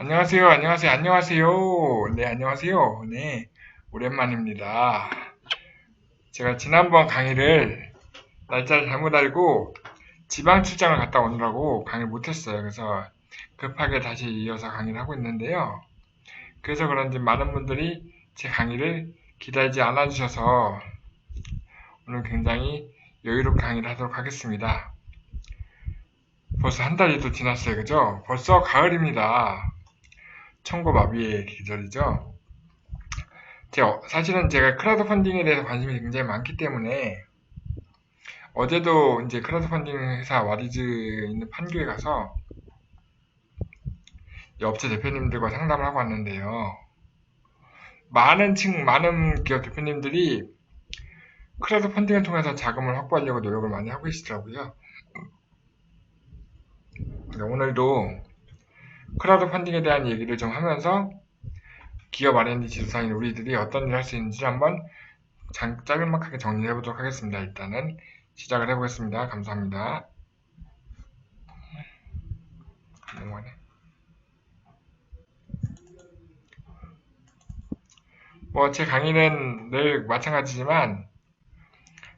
안녕하세요, 안녕하세요, 안녕하세요. 네, 안녕하세요. 네, 오랜만입니다. 제가 지난번 강의를 날짜를 잘못 알고 지방 출장을 갔다 오느라고 강의를 못했어요. 그래서 급하게 다시 이어서 강의를 하고 있는데요. 그래서 그런지 많은 분들이 제 강의를 기다리지 않아 주셔서 오늘 굉장히 여유롭게 강의를 하도록 하겠습니다. 벌써 한 달이 또 지났어요. 그죠? 벌써 가을입니다. 천고마비의 계절이죠. 사실은 제가 크라우드 펀딩에 대해서 관심이 굉장히 많기 때문에 어제도 이제 크라우드 펀딩 회사 와리즈 있는 판교에 가서 이 업체 대표님들과 상담을 하고 왔는데요. 많은 기업 대표님들이 크라우드 펀딩을 통해서 자금을 확보하려고 노력을 많이 하고 계시더라고요. 오늘도 크라우드 펀딩에 대한 얘기를 좀 하면서 기업 R&D 지도사인 우리들이 어떤 일을 할 수 있는지 한번 짤막하게 정리해 보도록 하겠습니다. 일단은 시작을 해보겠습니다. 감사합니다. 제 강의는 늘 마찬가지지만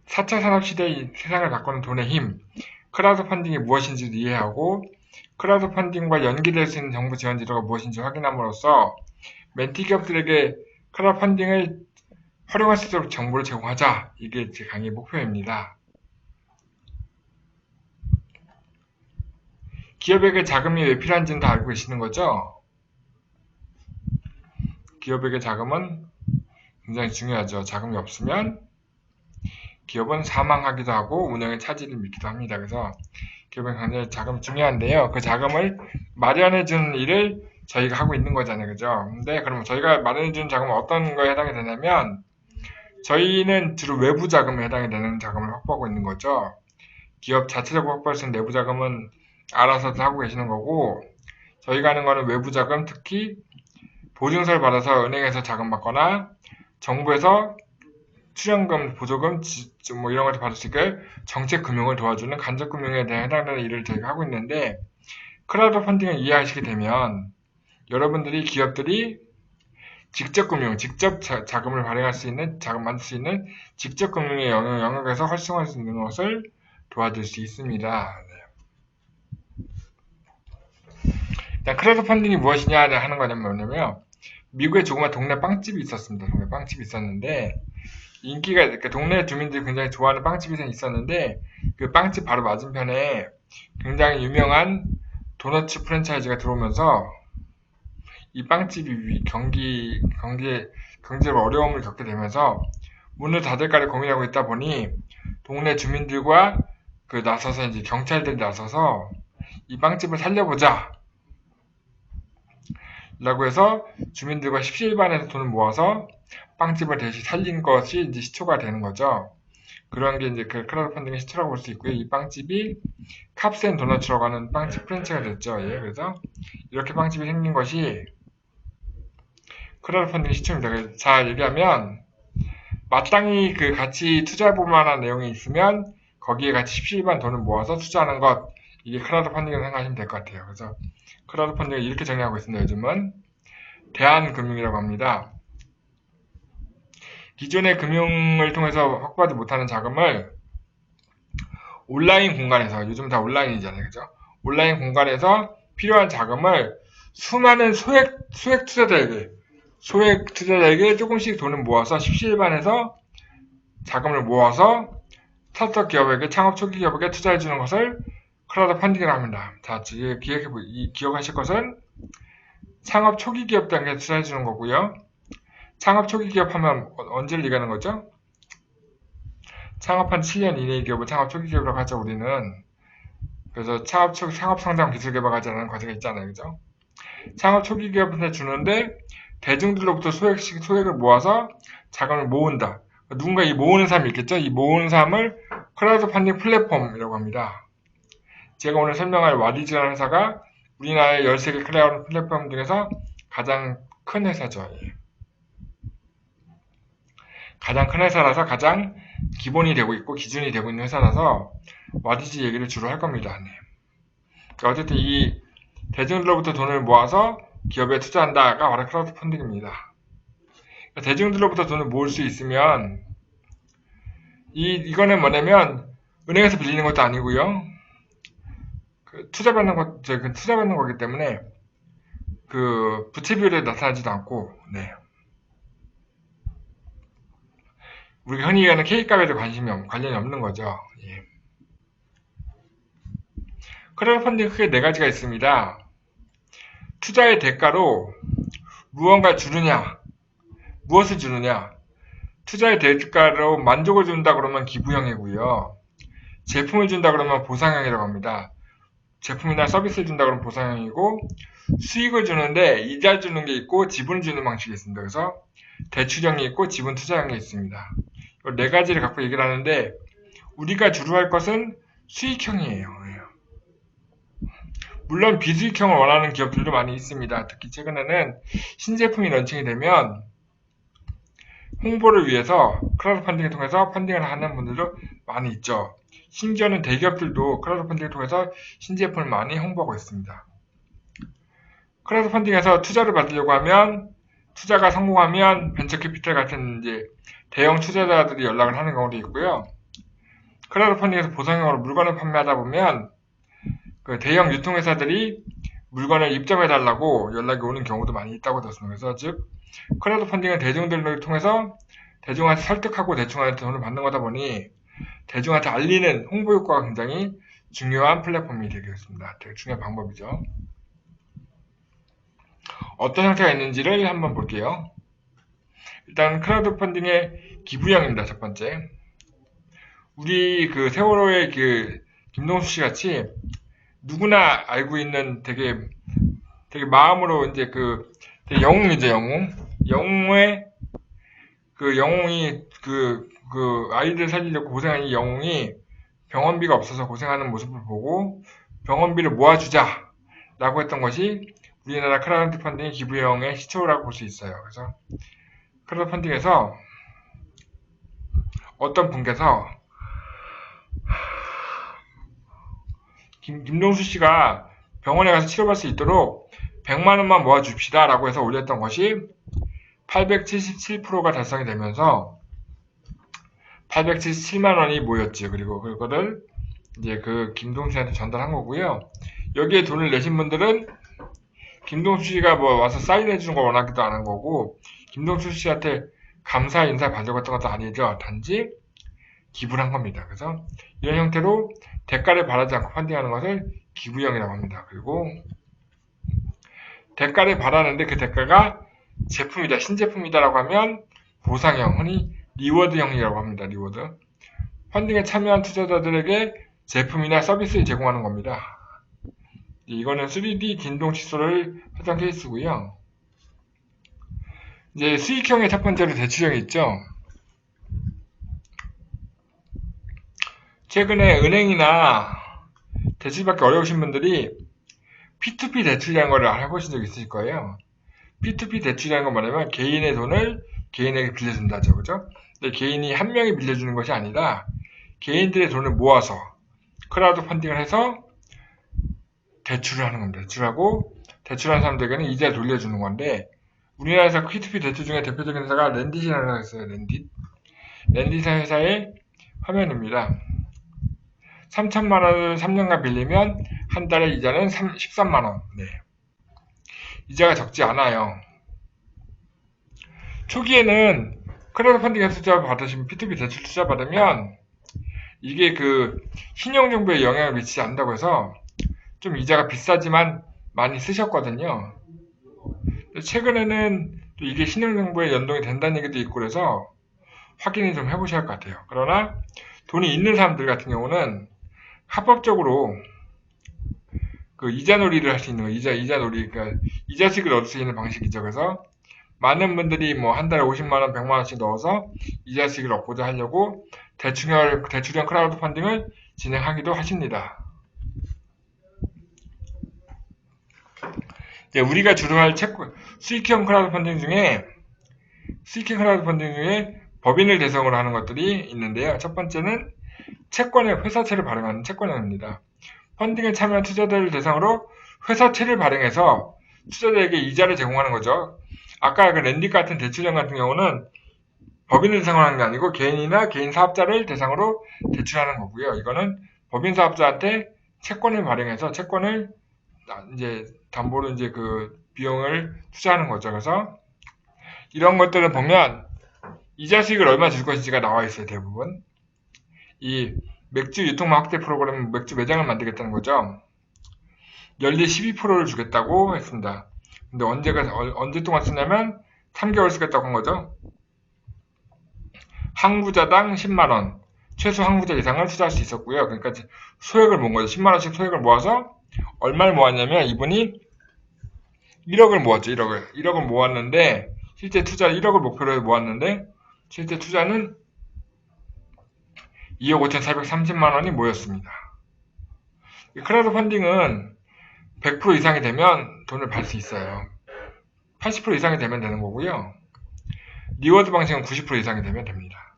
4차 산업시대의 세상을 바꾸는 돈의 힘, 크라우드 펀딩이 무엇인지를 이해하고 크라우드 펀딩과 연계될 수 있는 정부 지원 제도가 무엇인지 확인함으로써 멘티 기업들에게 크라우드 펀딩을 활용할 수 있도록 정보를 제공하자. 이게 제 강의 목표입니다. 기업에게 자금이 왜 필요한지는 다 알고 계시는 거죠? 기업에게 자금은 굉장히 중요하죠. 자금이 없으면 기업은 사망하기도 하고 운영의 차질을 믿기도 합니다. 그래서 기업은 굉장히 자금이 중요한데요. 그 자금을 마련해주는 일을 저희가 하고 있는 거잖아요. 그죠? 근데 그럼 저희가 마련해주는 자금은 어떤 거에 해당이 되냐면 저희는 주로 외부 자금에 해당이 되는 자금을 확보하고 있는 거죠. 기업 자체적으로 확보할 수 있는 내부 자금은 알아서 하고 계시는 거고 저희가 하는 거는 외부 자금, 특히 보증서를 받아서 은행에서 자금 받거나 정부에서 출연금, 보조금, 뭐 이런 것을 받을 수 있게 정책 금융을 도와주는 간접 금융에 대해 해당되는 일을 저희가 하고 있는데 크라우드 펀딩을 이해하시게 되면 여러분들이 기업들이 직접 금융, 직접 자금을 발행할 수 있는, 자금 만들 수 있는 직접 금융의 영역에서 활성화할 수 있는 것을 도와줄 수 있습니다. 일단 크라우드 펀딩이 무엇이냐 하는 거는 뭐냐면 미국에 조그만 동네 빵집이 있었습니다. 동네 빵집이 있었는데 인기가 그러니까 동네 주민들이 굉장히 좋아하는 빵집이 있었는데 그 빵집 바로 맞은편에 굉장히 유명한 도너츠 프랜차이즈가 들어오면서 이 빵집이 경제적 어려움을 겪게 되면서 문을 닫을까를 고민하고 있다 보니 동네 주민들과 나서서 이제 경찰들이 나서서 이 빵집을 살려보자 라고 해서 주민들과 십시일반해서 돈을 모아서 빵집을 다시 살린 것이 이제 시초가 되는 거죠. 그런 게 이제 그 크라우드 펀딩의 시초라고 볼 수 있고요. 이 빵집이 캅스앤 도너츠라고 하는 빵집 프랜차이즈가 됐죠. 예, 그래서 이렇게 빵집이 생긴 것이 크라우드 펀딩의 시초입니다. 자, 얘기하면 마땅히 같이 투자해볼 만한 내용이 있으면 거기에 같이 십시일반 돈을 모아서 투자하는 것, 이게 크라우드 펀딩이라고 생각하시면 될 것 같아요. 그래서 크라우드 펀딩을 이렇게 정리하고 있습니다. 요즘은 대안금융이라고 합니다. 기존의 금융을 통해서 확보하지 못하는 자금을 온라인 공간에서, 요즘 다 온라인이잖아요. 그죠? 온라인 공간에서 필요한 자금을 수많은 소액 투자자에게 조금씩 돈을 모아서 십시일반해서 자금을 모아서 스타트업 기업에게, 창업 초기 기업에게 투자해주는 것을 크라우드 펀딩이라고 합니다. 자, 기억하실 것은 창업 초기 기업 단계에 투자해주는 거고요. 창업 초기 기업 하면 언제를 얘기하는 거죠? 창업한 7년 이내의 기업을 창업 초기 기업이라고 하죠, 우리는. 그래서 창업 상장 기술 개발하자는 과제가 있잖아요, 그죠? 창업 초기 기업한테 주는데 대중들로부터 소액을 모아서 자금을 모은다. 누군가 이 모으는 사람이 있겠죠? 이 모으는 사람을 크라우드 펀딩 플랫폼이라고 합니다. 제가 오늘 설명할 와디즈라는 회사가 우리나라의 13개 크라우드 플랫폼 중에서 가장 큰 회사죠. 가장 큰 회사라서 가장 기본이 되고 있고 기준이 되고 있는 회사라서 와디즈 얘기를 주로 할 겁니다. 네. 어쨌든 이 대중들로부터 돈을 모아서 기업에 투자한다가 바로 크라우드 펀딩입니다. 대중들로부터 돈을 모을 수 있으면 이거는 뭐냐면 은행에서 빌리는 것도 아니고요. 투자받는 거기 때문에 그 부채 비율에 나타나지도 않고, 네. 우리가 흔히 얘기하는 K값에도 관련이 없는 거죠. 예. 크라우드 펀딩 크게 네 가지가 있습니다. 투자의 대가로 무엇을 주느냐. 투자의 대가로 만족을 준다 그러면 기부형이고요. 제품을 준다 그러면 보상형이라고 합니다. 제품이나 서비스를 준다 그러면 보상형이고, 수익을 주는데 이자 주는 게 있고 지분을 주는 방식이 있습니다. 그래서 대출형이 있고 지분 투자형이 있습니다. 이 네 가지를 갖고 얘기를 하는데 우리가 주로 할 것은 수익형이에요. 물론 비수익형을 원하는 기업들도 많이 있습니다. 특히 최근에는 신제품이 런칭이 되면 홍보를 위해서 크라우드 펀딩을 통해서 펀딩을 하는 분들도 많이 있죠. 심지어는 대기업들도 크라우드 펀딩을 통해서 신제품을 많이 홍보하고 있습니다. 크라우드 펀딩에서 투자를 받으려고 하면 투자가 성공하면 벤처캐피탈 같은 이제 대형 투자자들이 연락을 하는 경우도 있고요. 크라우드 펀딩에서 보상형으로 물건을 판매하다 보면 그 대형 유통회사들이 물건을 입점해달라고 연락이 오는 경우도 많이 있다고 들었습니다. 그래서 즉 크라우드 펀딩은 대중들을 통해서 대중한테 설득하고 대중한테 돈을 받는 거다 보니 대중한테 알리는 홍보 효과가 굉장히 중요한 플랫폼이 되겠습니다. 되게 중요한 방법이죠. 어떤 형태가 있는지를 한번 볼게요. 일단 크라우드 펀딩의 기부형입니다. 첫 번째. 우리 그 세월호의 그 김동수 씨 같이 누구나 알고 있는 되게 마음으로 이제 되게 영웅이죠, 영웅. 영웅이 아이들 살리려고 고생하는 이 영웅이 병원비가 없어서 고생하는 모습을 보고 병원비를 모아주자 라고 했던 것이 우리나라 크라우드 펀딩 기부형의 시초라고 볼 수 있어요. 그래서 크라우드 펀딩에서 어떤 분께서 김동수 씨가 병원에 가서 치료받을 수 있도록 100만 원만 모아줍시다 라고 해서 올렸던 것이 877%가 달성이 되면서 877만 원이 모였죠. 그리고 그거를 이제 그 김동수 씨한테 전달한 거고요. 여기에 돈을 내신 분들은 김동수 씨가 뭐 와서 사인해 주는 걸 원하기도 안 한 거고 김동수 씨한테 감사 인사 받으려고 했던 것도 아니죠. 단지 기부를 한 겁니다. 그래서 이런 형태로 대가를 바라지 않고 펀딩하는 것을 기부형이라고 합니다. 그리고 대가를 바라는데 그 대가가 제품이다, 신제품이다라고 하면 보상형, 흔히 리워드형이라고 합니다. 리워드. 펀딩에 참여한 투자자들에게 제품이나 서비스를 제공하는 겁니다. 이거는 3D 진동 칫솔을 했던 케이스고요. 이제 수익형의 첫 번째로 대출형이 있죠. 최근에 은행이나 대출받기 어려우신 분들이 P2P 대출이라는 걸 해보신 적 있으실 거예요. P2P 대출이라는 건 뭐냐면 개인의 돈을 개인에게 빌려준다죠. 그죠? 근데 개인이 한 명이 빌려주는 것이 아니라 개인들의 돈을 모아서 크라우드 펀딩을 해서 대출을 하는 겁니다. 대출하는 사람들에게는 이자를 돌려주는 건데 우리나라에서 P2P 대출 중에 대표적인 회사가 렌딧이라는 회사가 있어요. 렌딧 회사의 화면입니다. 3천만 원을 3년간 빌리면 한 달에 이자는 13만 원. 네. 이자가 적지 않아요. 초기에는 크라우드 펀딩에서 투자 받으시면 P2P 대출 투자 받으면 이게 그 신용정보에 영향을 미치지 않는다고 해서 좀 이자가 비싸지만 많이 쓰셨거든요. 최근에는 또 이게 신용정보에 연동이 된다는 얘기도 있고 그래서 확인을 좀 해보셔야 할 것 같아요. 그러나 돈이 있는 사람들 같은 경우는 합법적으로 그 이자놀이를 할 수 있는 거예요. 이자놀이, 그러니까 이자식을 얻을 수 있는 방식이죠. 그래서 많은 분들이 뭐 한 달에 50만원, 100만원씩 넣어서 이자식을 얻고자 하려고 대출형 크라우드 펀딩을 진행하기도 하십니다. 이제 우리가 주로 할 수익형 크라우드 펀딩 중에 법인을 대상으로 하는 것들이 있는데요. 첫 번째는 채권의 회사채를 발행하는 채권형입니다. 펀딩에 참여한 투자자를 대상으로 회사채를 발행해서 투자자에게 이자를 제공하는 거죠. 아까 그 랜딕 같은 대출형 같은 경우는 법인을 대상으로 하는 게 아니고 개인이나 개인 사업자를 대상으로 대출하는 거고요. 이거는 법인 사업자한테 채권을 발행해서 채권을 이제 담보로 이제 그 비용을 투자하는 거죠. 그래서 이런 것들을 보면 이자 수익을 얼마 줄 것인지가 나와 있어요. 대부분. 이 맥주 유통망 확대 프로그램은 맥주 매장을 만들겠다는 거죠. 연리 12%를 주겠다고 했습니다. 근데 언제 동안 쓰냐면 3개월 쓰겠다고 한 거죠. 항구자당 10만원, 최소 항구자 이상을 투자할 수 있었고요. 그러니까 소액을 모은 거죠. 10만원씩 소액을 모아서 얼마를 모았냐면 이분이 1억을 모았죠. 1억을 모았는데 실제 투자 1억을 목표로 모았는데 실제 투자는 2억 5,430만원이 모였습니다. 크라우드 펀딩은 100% 이상이 되면 돈을 받을 수 있어요. 80% 이상이 되면 되는 거고요. 리워드 방식은 90% 이상이 되면 됩니다.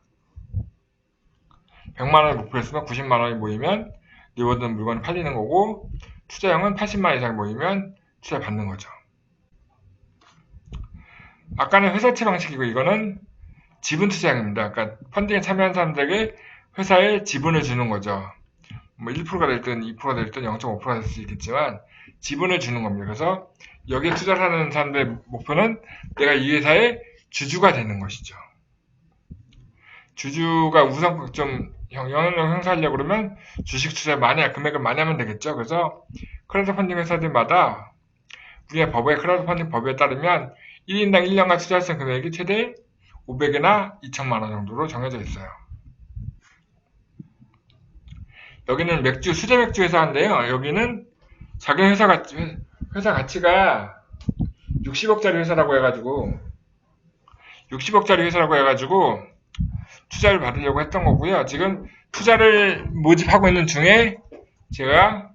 100만원을 목표로 했으면 90만원이 모이면 리워드는 물건이 팔리는 거고 투자형은 80만원 이상 모이면 투자 받는 거죠. 아까는 회사채 방식이고 이거는 지분 투자형입니다. 그러니까 펀딩에 참여한 사람들에게 회사에 지분을 주는 거죠. 뭐 1%가 됐든 2%가 됐든 0.5%가 될 수 있겠지만 지분을 주는 겁니다. 그래서 여기에 투자를 하는 사람들의 목표는 내가 이 회사의 주주가 되는 것이죠. 주주가 우선 좀 영향력을 행사하려고 그러면 주식 투자 금액을 많이 하면 되겠죠. 그래서 크라우드 펀딩 회사들마다 우리의 크라우드 펀딩 법에 따르면 1인당 1년간 투자할 수 있는 금액이 최대 500이나 2천만원 정도로 정해져 있어요. 여기는 수제 맥주 회사인데요. 여기는 자기 회사 가치가 60억짜리 회사라고 해가지고 투자를 받으려고 했던 거고요. 지금 투자를 모집하고 있는 중에 제가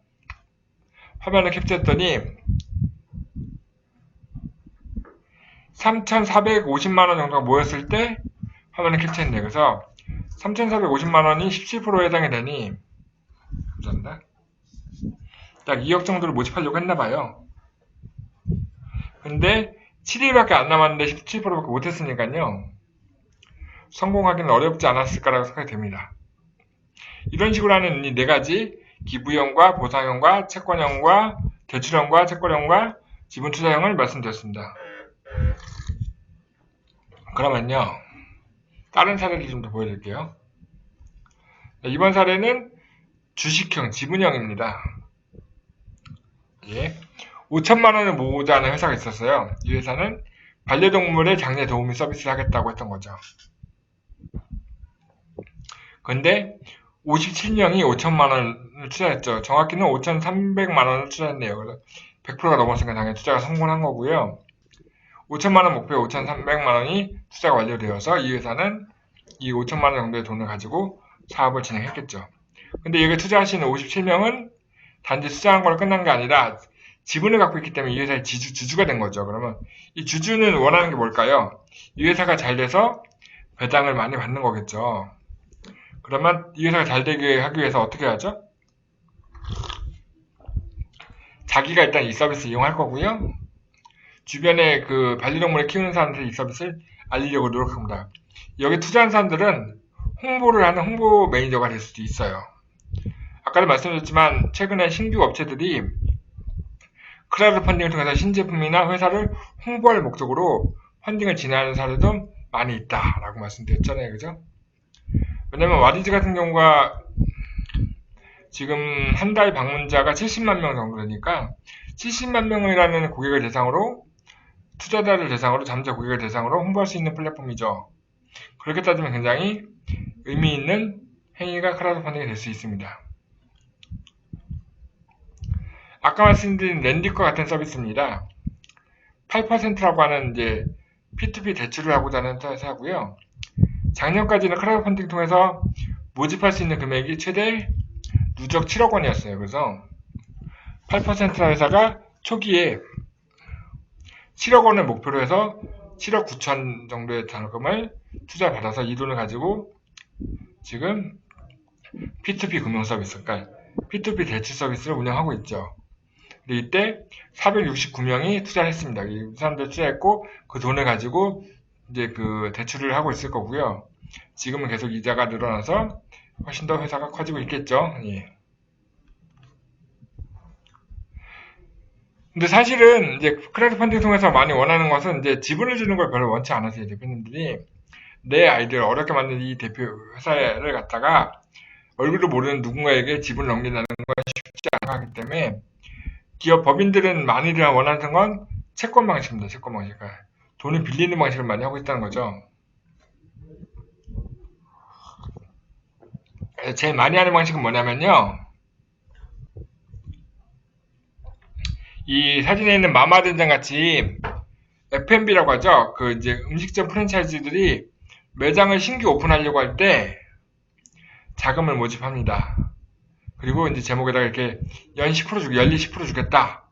화면을 캡처했더니 3,450만원 정도가 모였을 때 화면을 캡처했네요. 그래서 3,450만원이 17%에 해당이 되니 감사합니다. 딱 2억 정도를 모집하려고 했나봐요. 근데 7일밖에 안 남았는데 17%밖에 못했으니까요. 성공하기는 어렵지 않았을까라고 생각이 됩니다. 이런 식으로 하는 이 네 가지 기부형과 보상형과 채권형과 대출형과 채권형과 지분투자형을 말씀드렸습니다. 그러면요. 다른 사례를 좀 더 보여드릴게요. 이번 사례는 주식형, 지분형입니다. 예. 5천만원을 모으자 하는 회사가 있었어요. 이 회사는 반려동물의 장례 도우미 서비스를 하겠다고 했던 거죠. 근데 57명이 5천만원을 투자했죠. 정확히는 5,300만원을 투자했네요. 그래서 100%가 넘었으니까 당연히 투자가 성공한 거고요. 5천만원 목표 5,300만원이 투자가 완료되어서 이 회사는 이 5천만원 정도의 돈을 가지고 사업을 진행했겠죠. 근데 여기 투자하시는 57명은 단지 투자한 걸 끝난 게 아니라 지분을 갖고 있기 때문에 이 회사의 주주가 된 거죠. 그러면 이 주주는 원하는 게 뭘까요? 이 회사가 잘 돼서 배당을 많이 받는 거겠죠. 그러면 이 회사가 잘 되게 하기 위해서 어떻게 하죠? 자기가 일단 이 서비스 이용할 거고요. 주변에 그 반려동물을 키우는 사람들이 이 서비스를 알리려고 노력합니다. 여기 투자한 사람들은 홍보를 하는 홍보 매니저가 될 수도 있어요. 아까도 말씀드렸지만 최근에 신규 업체들이 크라우드 펀딩을 통해서 신제품이나 회사를 홍보할 목적으로 펀딩을 진행하는 사례도 많이 있다라고 말씀드렸잖아요. 그죠? 왜냐면 와디즈 같은 경우가 지금 한 달 방문자가 70만 명 정도 되니까 70만 명이라는 고객을 대상으로 투자자를 대상으로 잠재 고객을 대상으로 홍보할 수 있는 플랫폼이죠. 그렇게 따지면 굉장히 의미 있는 행위가 크라우드 펀딩이 될 수 있습니다. 아까 말씀드린 랜딕과 같은 서비스입니다. 8%라고 하는 이제 P2P 대출을 하고자 하는 회사고요. 작년까지는 크라우드 펀딩 통해서 모집할 수 있는 금액이 최대 누적 7억 원이었어요. 그래서 8%라는 회사가 초기에 7억 원을 목표로 해서 7억 9천 정도의 자금을 투자받아서 이 돈을 가지고 지금 P2P 금융 서비스, 그러니까 P2P 대출 서비스를 운영하고 있죠. 근데 이때 469명이 투자를 했습니다. 이 사람들 투자했고 그 돈을 가지고 이제 그 대출을 하고 있을 거고요. 지금은 계속 이자가 늘어나서 훨씬 더 회사가 커지고 있겠죠. 예. 근데 사실은 이제 크라우드 펀딩 통해서 많이 원하는 것은 이제 지분을 주는 걸 별로 원치 않으세요. 대표님들이 내 아이디어를 어렵게 만든 이 대표 회사를 갖다가 얼굴도 모르는 누군가에게 지분을 넘긴다는 건 쉽지 않아 하기 때문에 기업 법인들은 많이들 원하는 건 채권 방식입니다. 채권 방식. 돈을 빌리는 방식을 많이 하고 있다는 거죠. 제일 많이 하는 방식은 뭐냐면요. 이 사진에 있는 마마된장 같이 F&B라고 하죠. 그 이제 음식점 프랜차이즈들이 매장을 신규 오픈하려고 할 때 자금을 모집합니다. 그리고 이제 제목에다가 이렇게 연 10% 주겠다, 연리 10% 주겠다.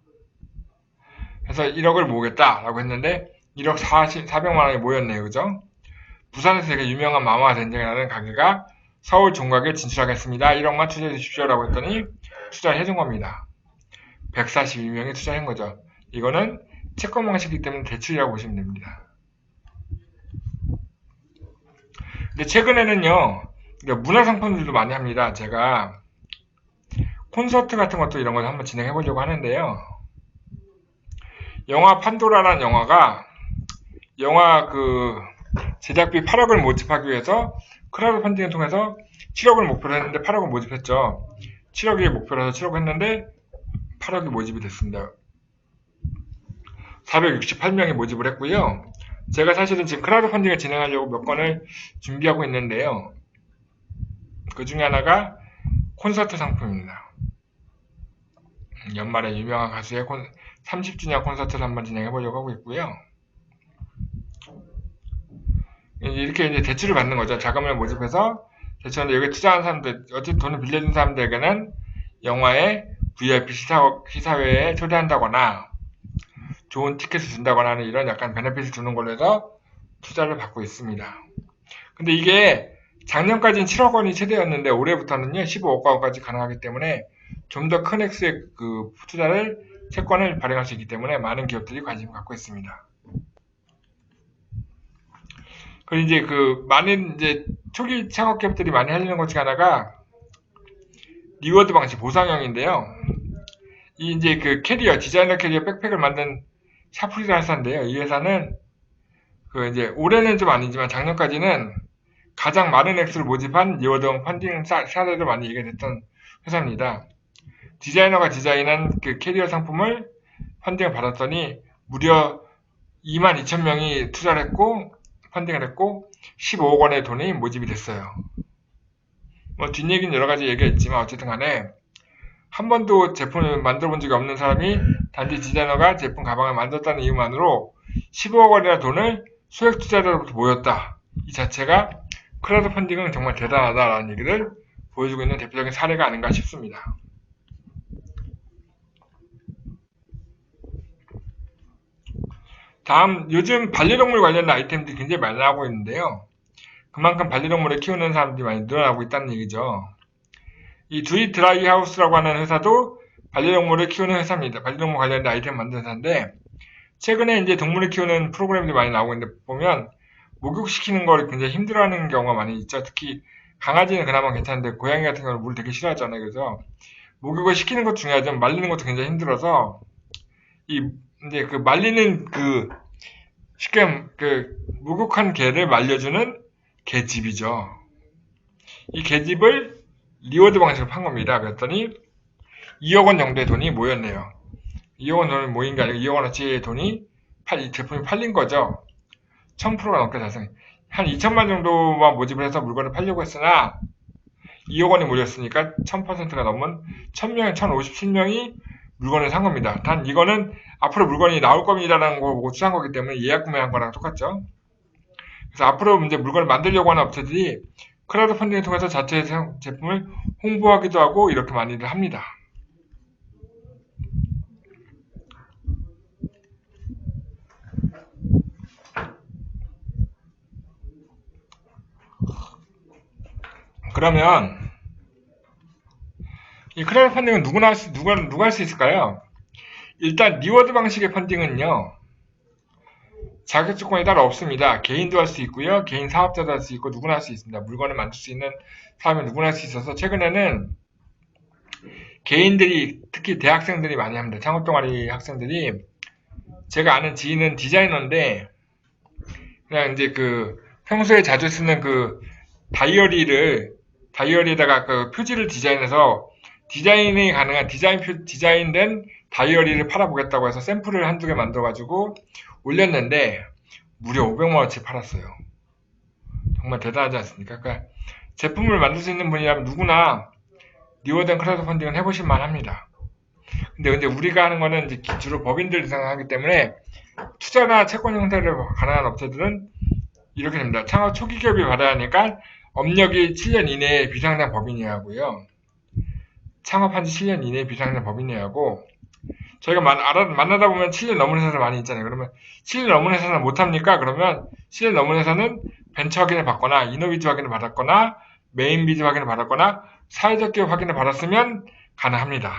그래서 1억을 모으겠다라고 했는데 1억 400만 원이 모였네요. 그죠? 부산에서 되게 유명한 마마된장이라는 가게가 서울 종각에 진출하겠습니다. 1억만 투자해 주십시오라고 했더니 투자를 해준 겁니다. 142명이 투자한 거죠. 이거는 채권 방식이기 때문에 대출이라고 보시면 됩니다. 근데 최근에는요, 문화상품들도 많이 합니다. 제가 콘서트 같은 것도 이런 걸 한번 진행해 보려고 하는데요. 영화 판도라라는 영화가 영화 그 제작비 8억을 모집하기 위해서 크라우드 펀딩을 통해서 7억을 목표로 했는데 8억을 모집했죠. 7억이 목표로 해서 7억 했는데 8억이 모집이 됐습니다. 468명이 모집을 했고요. 제가 사실은 지금 크라우드 펀딩을 진행하려고 몇 건을 준비하고 있는데요. 그 중에 하나가 콘서트 상품입니다. 연말에 유명한 가수의 30주년 콘서트를 한번 진행해 보려고 하고 있고요. 이렇게 이제 대출을 받는 거죠. 자금을 모집해서 대출하는데 여기 투자한 사람들, 어쨌든 돈을 빌려준 사람들에게는 영화의 VIP 시사회에 초대한다거나 좋은 티켓을 준다거나 하는 이런 약간 베네핏을 주는 걸로 해서 투자를 받고 있습니다. 근데 이게 작년까지는 7억 원이 최대였는데 올해부터는요 15억 원까지 가능하기 때문에 좀 더 큰 액수의 그 투자를 채권을 발행할 수 있기 때문에 많은 기업들이 관심을 갖고 있습니다. 그리고 이제 그 많은 이제 초기 창업 기업들이 많이 하려는 것 중에 하나가 리워드 방식 보상형인데요. 이 이제 그 캐리어 디자이너 캐리어 백팩을 만든 샤프리라는 회사인데요. 이 회사는 그 이제 올해는 좀 아니지만 작년까지는 가장 많은 액수를 모집한 리워드 펀딩 사례를 많이 얘기했던 회사입니다. 디자이너가 디자인한 그 캐리어 상품을 펀딩을 받았더니 무려 22,000명이 투자를 했고 펀딩을 했고 15억 원의 돈이 모집이 됐어요. 뭐 뒷얘기는 여러 가지 얘기가 있지만 어쨌든 간에 한 번도 제품을 만들어 본 적이 없는 사람이 단지 디자이너가 제품 가방을 만들었다는 이유만으로 15억 원이라는 돈을 소액 투자자로부터 모였다. 이 자체가 크라우드 펀딩은 정말 대단하다라는 얘기를 보여주고 있는 대표적인 사례가 아닌가 싶습니다. 다음, 요즘 반려동물 관련 아이템들이 굉장히 많이 나오고 있는데요. 그만큼 반려동물을 키우는 사람들이 많이 늘어나고 있다는 얘기죠. 이 두이 드라이 하우스라고 하는 회사도 반려동물을 키우는 회사입니다. 반려동물 관련된 아이템 만드는 회사인데, 최근에 이제 동물을 키우는 프로그램들이 많이 나오고 있는데, 보면, 목욕시키는 걸 굉장히 힘들어하는 경우가 많이 있죠. 특히, 강아지는 그나마 괜찮은데, 고양이 같은 경우는 물을 되게 싫어하잖아요. 그래서, 목욕을 시키는 것도 중요하지만, 말리는 것도 굉장히 힘들어서, 이제 그 말리는 쉽게 목욕한 개를 말려주는 개집이죠. 이 개집을 리워드 방식으로 판 겁니다. 그랬더니 2억 원 정도의 돈이 모였네요. 2억 원 돈이 모인 게 아니고 2억 원어치의 돈이 이 제품이 팔린 거죠. 1000%가 넘게 달성. 한 2천만 정도만 모집을 해서 물건을 팔려고 했으나 2억 원이 모였으니까 1000%가 넘은 1000명, 1057명이 물건을 산 겁니다. 단 이거는 앞으로 물건이 나올 겁니다라는 거 보고 투자한 거기 때문에 예약 구매한 거랑 똑같죠. 그래서 앞으로 이제 물건을 만들려고 하는 업체들이 크라우드 펀딩을 통해서 자체 제품을 홍보하기도 하고 이렇게 많이들 합니다. 그러면 이 크라우드 펀딩은 누가 할 수 있을까요? 일단 리워드 방식의 펀딩은요, 자격 조건에 따라 없습니다. 개인도 할 수 있고요, 개인 사업자도 할 수 있고 누구나 할 수 있습니다. 물건을 만들 수 있는 사람이 누구나 할 수 있어서 최근에는 개인들이, 특히 대학생들이 많이 합니다. 창업 동아리 학생들이. 제가 아는 지인은 디자이너인데 그냥 이제 평소에 자주 쓰는 다이어리에다가 표지를 디자인해서 디자인이 가능한 디자인된 다이어리를 팔아보겠다고 해서 샘플을 한두 개 만들어가지고 올렸는데 무려 500만원치 팔았어요. 정말 대단하지 않습니까? 그러니까 제품을 만들 수 있는 분이라면 누구나 리워드 앤 크라우드 펀딩은 해보실 만합니다. 근데 우리가 하는 거는 이제 주로 법인들 이상하기 때문에 투자나 채권 형태를 가능한 업체들은 이렇게 됩니다. 창업 초기 기업이 받아야 하니까 업력이 7년 이내에 비상장 법인이어야 하고요. 창업한 지 7년 이내에 비상장 법인이어야 하고, 저희가 만나다 보면 7년 넘은 회사들 많이 있잖아요. 그러면 7년 넘은 회사는 못합니까? 그러면 7년 넘은 회사는 벤처 확인을 받거나 이노비즈 확인을 받았거나 메인비즈 확인을 받았거나 사회적 기업 확인을 받았으면 가능합니다.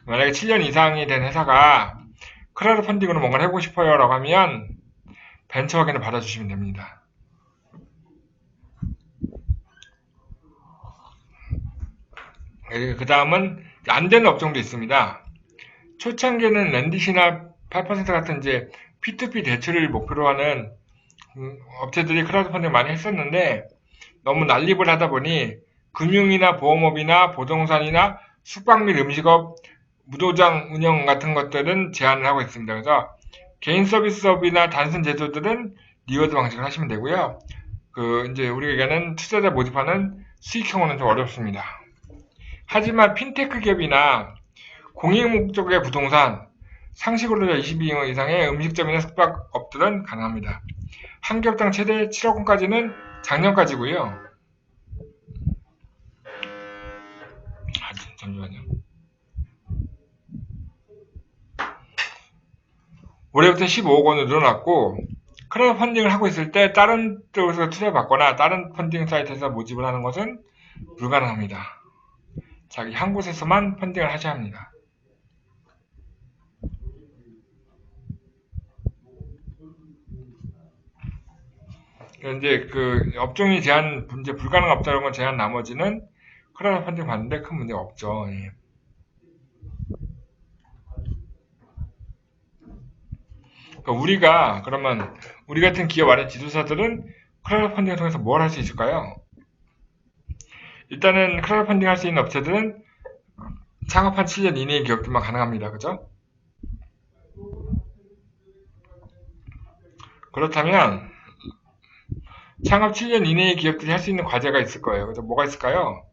만약에 7년 이상이 된 회사가 크라우드 펀딩으로 뭔가를 해보고 싶어요 라고 하면 벤처 확인을 받아주시면 됩니다. 그 다음은 안 되는 업종도 있습니다. 초창기에는 랜디시나 8% 같은 이제 P2P 대출을 목표로 하는 업체들이 크라우드 펀딩 많이 했었는데 너무 난립을 하다 보니 금융이나 보험업이나 부동산이나 숙박 및 음식업, 무도장 운영 같은 것들은 제한을 하고 있습니다. 그래서 개인 서비스업이나 단순 제조들은 리워드 방식을 하시면 되고요. 이제 우리에게는 투자자 모집하는 수익형은 좀 어렵습니다. 하지만 핀테크 기업이나 공익 목적의 부동산, 상시 근로자 22인 이상의 음식점이나 숙박업들은 가능합니다. 한 기업당 최대 7억 원까지는 작년까지고요. 잠시만요. 올해부터 15억 원으로 늘어났고, 크라우드 펀딩을 하고 있을 때 다른 쪽에서 투자를 받거나 다른 펀딩 사이트에서 모집을 하는 것은 불가능합니다. 자기 한 곳에서만 펀딩을 하셔야 합니다. 이제 업종이 이제 불가능 업종인 건 제한 나머지는 크라우드 펀딩 받는데 큰 문제가 없죠. 예. 그러면 우리 같은 기업 안에 지도사들은 크라우드 펀딩을 통해서 뭘 할 수 있을까요? 일단은 크라우드 펀딩 할 수 있는 업체들은 창업한 7년 이내의 기업들만 가능합니다. 그죠? 그렇다면 창업 7년 이내의 기업들이 할 수 있는 과제가 있을 거예요. 그래서 뭐가 있을까요?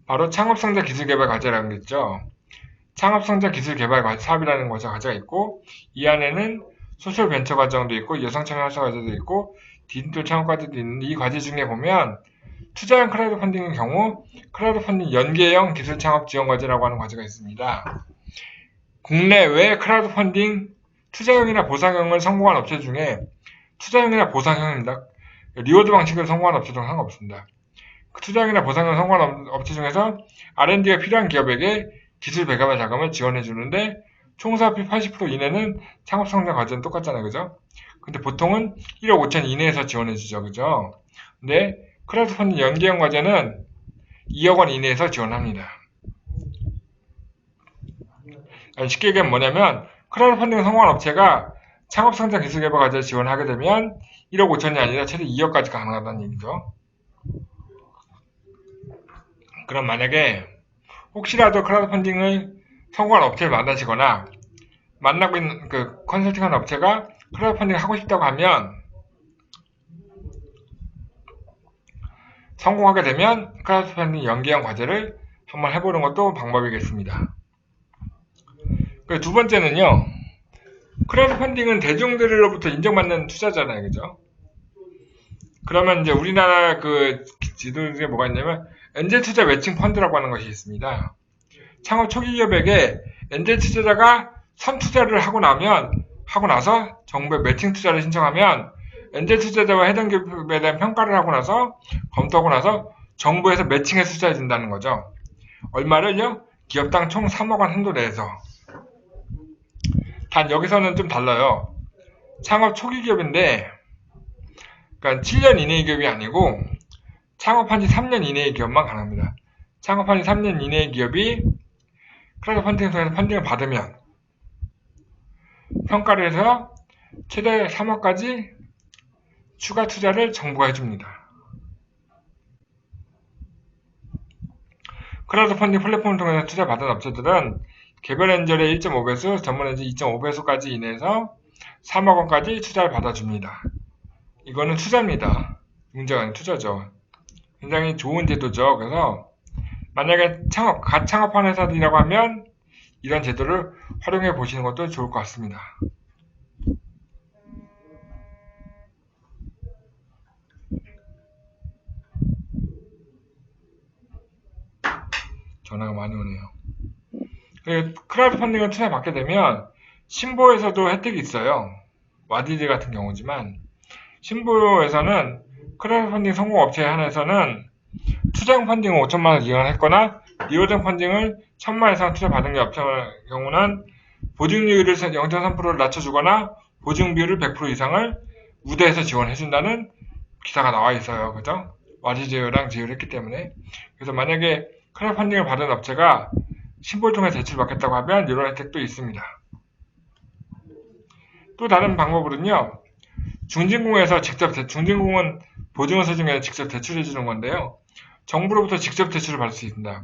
바로 창업성장 기술개발 과제라는 게 있죠. 창업성장 기술개발 사업이라는 과제가 있고, 이 안에는 소셜 벤처 과정도 있고 여성청년 활성 과제도 있고 디지털 창업 과제도 있는데, 이 과제 중에 보면 투자형 크라우드 펀딩의 경우 크라우드 펀딩 연계형 기술 창업 지원 과제라고 하는 과제가 있습니다. 국내외 크라우드 펀딩 투자형이나 보상형을 성공한 업체 중에, 투자형이나 보상형입니다. 리워드 방식으로 성공한 업체도 상관없습니다. 투자형이나 보상형 성공한 업체 중에서 R&D가 필요한 기업에게 기술 배급의 자금을 지원해 주는데, 총 사업비 80% 이내는 창업성장 과제는 똑같잖아요. 그죠? 근데 보통은 1억 5천 이내에서 지원해 주죠. 그죠? 근데 크라우드 펀딩 연계형 과제는 2억 원 이내에서 지원합니다. 쉽게 얘기하면 뭐냐면, 크라우드 펀딩 성공한 업체가 창업성장 기술개발 과제를 지원하게 되면 1억 5천이 아니라 최대 2억까지 가능하다는 얘기죠. 그럼 만약에 혹시라도 크라우드 펀딩을 성공한 업체를 만나시거나 만나고 있는 컨설팅하는 업체가 크라우드 펀딩을 하고 싶다고 하면, 성공하게 되면 크라우드 펀딩 연계형 과제를 한번 해보는 것도 방법이겠습니다. 두 번째는요, 크라우드 펀딩은 대중들로부터 인정받는 투자잖아요. 그죠? 그러면 이제 우리나라 지도 중에 뭐가 있냐면 엔젤 투자 매칭 펀드라고 하는 것이 있습니다. 창업 초기 기업에게 엔젤 투자자가 선투자를 하고 나서 정부에 매칭 투자를 신청하면 엔젤 투자자와 해당 기업에 대한 평가를 하고 나서 검토하고 나서 정부에서 매칭해서 투자해 준다는 거죠. 얼마를요? 기업당 총 3억 원 한도 내에서. 단 여기서는 좀 달라요. 창업 초기 기업인데, 그러니까 7년 이내의 기업이 아니고 창업한 지 3년 이내의 기업만 가능합니다. 창업한 지 3년 이내의 기업이 크라우드 펀딩을 통해서 펀딩을 받으면 평가를 해서 최대 3억까지 추가 투자를 정부가 해줍니다. 크라우드 펀딩 플랫폼을 통해서 투자받은 업체들은 개별 엔젤의 1.5배수, 전문 엔젤 2.5배수까지 인해서 3억 원까지 투자를 받아줍니다. 이거는 투자입니다. 문제가 아닌 투자죠. 굉장히 좋은 제도죠. 그래서 만약에 갓 창업한 회사들이라고 하면 이런 제도를 활용해 보시는 것도 좋을 것 같습니다. 전화가 많이 오네요. 크라우드 펀딩을 투자 받게 되면 신보에서도 혜택이 있어요. 와디즈 같은 경우지만 신보에서는 크라우드 펀딩 성공 업체에 한해서는 투자형 펀딩을 5천만 원 이용을 했거나 리워드 펀딩을 1,000만 원 이상 투자 받은 업체의 경우는 보증률을 0.3%를 낮춰주거나 보증비율을 100% 이상을 우대해서 지원해준다는 기사가 나와 있어요. 그죠? 와디즈랑 제휴를 했기 때문에. 그래서 만약에 크라우드 펀딩을 받은 업체가 신보를 통해 대출을 받겠다고 하면 이런 혜택도 있습니다. 또 다른 방법으로는요. 중진공에서 중진공은 보증회사 중에 직접 대출해주는 건데요. 정부로부터 직접 대출을 받을 수 있습니다.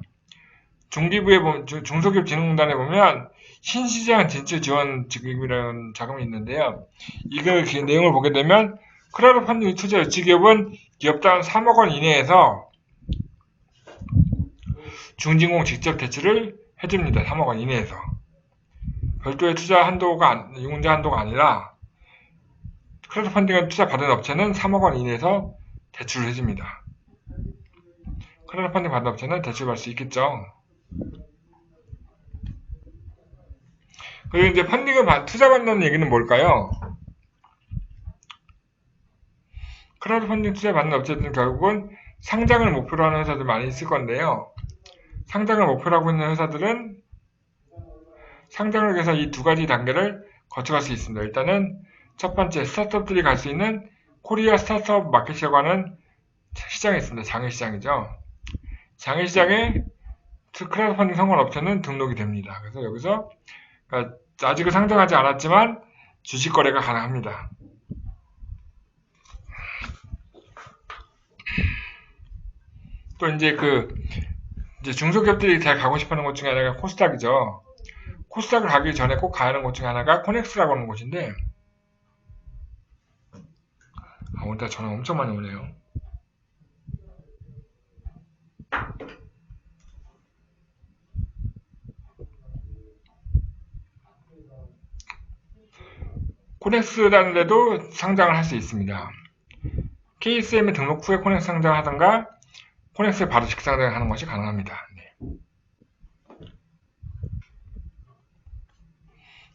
중소기업진흥공단에 보면 신시장 진출 지원 지급이라는 자금이 있는데요. 이거 내용을 보게 되면 크라우드 펀딩 투자 유치기업은 기업당 3억 원 이내에서 중진공 직접 대출을 해줍니다. 3억 원 이내에서. 별도의 투자 한도가, 융자 한도가 아니라 크라우드 펀딩을 투자 받은 업체는 3억 원 이내에서 대출을 해줍니다. 크라우드 펀딩 받은 업체는 대출 받을 수 있겠죠. 그리고 이제 펀딩을 투자 받는 얘기는 뭘까요? 크라우드 펀딩 투자 받는 업체들은 결국은 상장을 목표로 하는 회사들 많이 있을 건데요. 상장을 목표로 하고 있는 회사들은 상장을 위해서 이 두 가지 단계를 거쳐갈 수 있습니다. 일단은 첫 번째 스타트업들이 갈 수 있는 코리아 스타트업 마켓이라고 하는 시장이 있습니다. 장외시장이죠. 장외시장에 크라우드 펀딩 성공 업체는 등록이 됩니다. 그래서 여기서 아직은 상장하지 않았지만 주식 거래가 가능합니다. 또 이제 중소기업들이 잘 가고 싶어하는 곳 중에 하나가 코스닥이죠. 코스닥을 가기 전에 꼭 가야 하는 곳 중에 하나가 코넥스라고 하는 곳인데, 오늘따라 전화 엄청 많이 오네요. 코넥스라는 데도 상장을 할 수 있습니다. KSM에 등록 후에 코넥스 상장을 하던가 코넥스에 바로 직상장을 하는 것이 가능합니다. 네.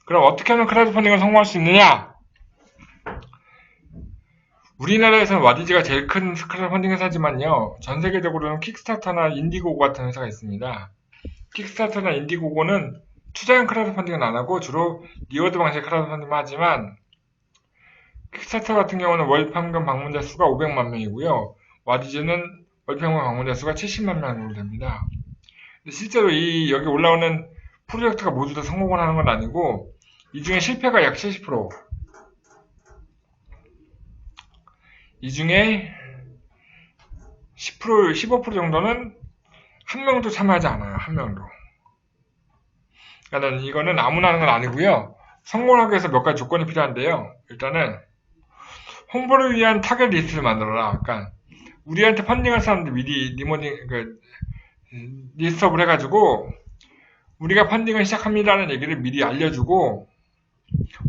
그럼 어떻게 하면 크라우드 펀딩을 성공할 수 있느냐? 우리나라에서는 와디즈가 제일 큰 크라우드 펀딩 회사지만요. 전 세계적으로는 킥스타터나 인디고고 같은 회사가 있습니다. 킥스타터나 인디고고는 투자형 크라우드 펀딩은 안 하고 주로 리워드 방식의 크라우드 펀딩만 하지만 킥스타터 같은 경우는 월 평균 방문자 수가 500만 명이고요. 와디즈는 월 평균 방문자 수가 70만 명 정도 됩니다. 실제로 여기 올라오는 프로젝트가 모두 다 성공을 하는 건 아니고 이 중에 실패가 약 70%, 이 중에 10%, 15% 정도는 한 명도 참여하지 않아요. 한 명도. 그러니까 이거는 아무나 하는 건 아니고요. 성공하기 위해서 몇 가지 조건이 필요한데요. 일단은 홍보를 위한 타겟 리스트를 만들어라. 그러니까 우리한테 펀딩할 사람들 미리 리스트업을 해가지고 우리가 펀딩을 시작합니다라는 얘기를 미리 알려주고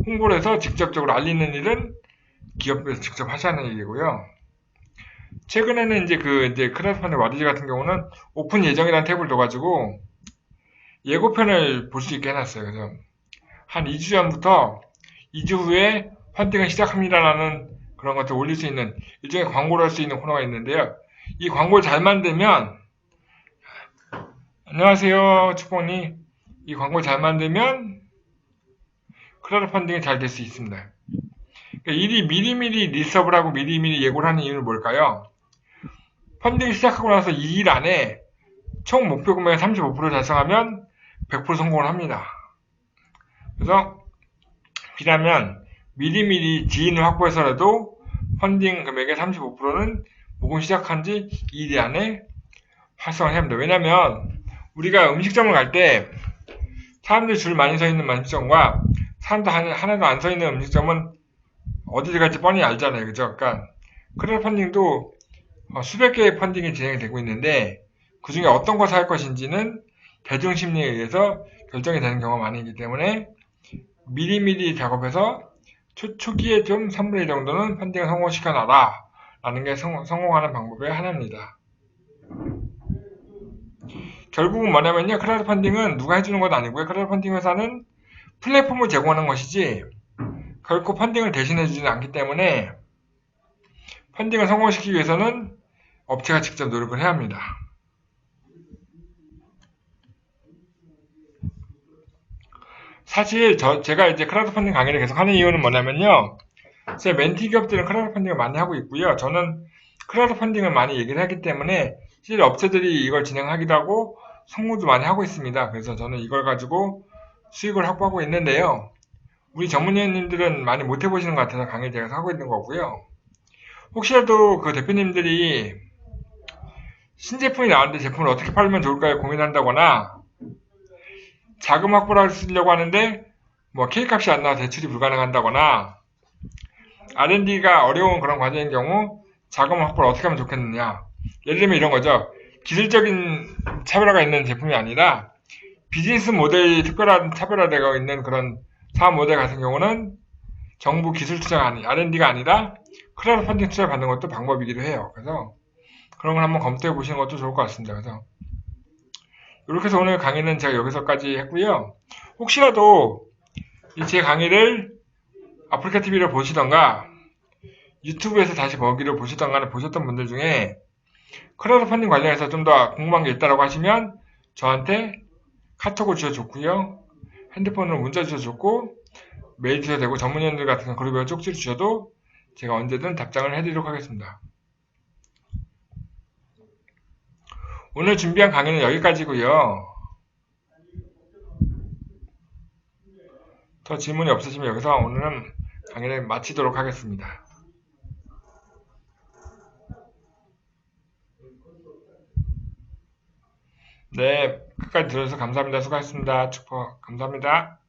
홍보를 해서 직접적으로 알리는 일은 기업에서 직접 하시는 얘기고요. 최근에는 이제 크라우드 펀딩 와디즈 같은 경우는 오픈 예정이라는 탭을 둬가지고 예고편을 볼 수 있게 해놨어요. 그래서 한 2주 전부터 2주 후에 펀딩을 시작합니다라는 그런 것들 올릴 수 있는 일종의 광고를 할 수 있는 코너가 있는데요. 이 광고를 잘 만들면 안녕하세요, 축복님. 이 광고 잘 만들면 크라우드 펀딩이 잘 될 수 있습니다. 그러니까 일이 미리미리 리서브를 하고 미리미리 예고를 하는 이유는 뭘까요? 펀딩 시작하고 나서 2일 안에 총 목표 금액의 35% 달성하면 100% 성공을 합니다. 그래서 필요하면 미리미리 지인을 확보해서라도 펀딩 금액의 35%는 모금 시작한 지 2일 안에 활성을 해야 합니다. 왜냐면 우리가 음식점을 갈 때 사람들이 줄 많이 서 있는 음식점과 사람도 하나도 안 서 있는 음식점은 어디를 갈지 뻔히 알잖아요. 그죠? 그러니까 크라우드 펀딩도 수백 개의 펀딩이 진행이 되고 있는데 그 중에 어떤 것을 할 것인지는 대중 심리에 의해서 결정이 되는 경우가 많기 때문에 미리미리 작업해서 초기에 좀 3분의 1 정도는 펀딩을 성공시켜놔라 라는 게 성공하는 방법의 하나입니다. 결국은 뭐냐면요, 크라우드 펀딩은 누가 해주는 건 아니고요. 크라우드 펀딩 회사는 플랫폼을 제공하는 것이지 결코 펀딩을 대신해주지는 않기 때문에 펀딩을 성공시키기 위해서는 업체가 직접 노력을 해야 합니다. 사실 제가 이제 크라우드 펀딩 강의를 계속 하는 이유는 뭐냐면요, 제 멘티 기업들은 크라우드 펀딩을 많이 하고 있고요. 저는 크라우드 펀딩을 많이 얘기를 하기 때문에 실제 업체들이 이걸 진행하기도 하고 성공도 많이 하고 있습니다. 그래서 저는 이걸 가지고 수익을 확보하고 있는데요. 우리 전문위원님들은 많이 못 해보시는 것 같아서 강의 제가 하고 있는 거고요. 혹시라도 그 대표님들이 신제품이 나왔는데 제품을 어떻게 팔면 좋을까요? 고민한다거나 자금 확보를 하려고 하는데 뭐 K값이 안 나와 대출이 불가능한다거나 R&D가 어려운 그런 과정인 경우 자금 확보를 어떻게 하면 좋겠느냐. 예를 들면 이런 거죠. 기술적인 차별화가 있는 제품이 아니라 비즈니스 모델이 특별한 차별화되어 있는 그런 사업 모델 같은 경우는 정부 기술 투자가 R&D가 아니라 크라우드 펀딩 투자를 받는 것도 방법이기도 해요. 그래서 그런 걸 한번 검토해 보시는 것도 좋을 것 같습니다. 그래서 이렇게 해서 오늘 강의는 제가 여기서까지 했고요. 혹시라도 제 강의를 아프리카 TV를 보시던가 유튜브에서 다시 보기를 보시던가 보셨던 분들 중에 크라우드 펀딩 관련해서 좀 더 궁금한 게 있다고 하시면 저한테 카톡을 주셔줬고요. 핸드폰으로 문자 주셔줬고 메일 주셔도 되고 전문위원들 같은 그룹에 쪽지를 주셔도 제가 언제든 답장을 해드리도록 하겠습니다. 오늘 준비한 강의는 여기까지고요. 더 질문이 없으시면 여기서 오늘은 강의를 마치도록 하겠습니다. 네, 끝까지 들어주셔서 감사합니다. 수고하셨습니다. 축복 감사합니다.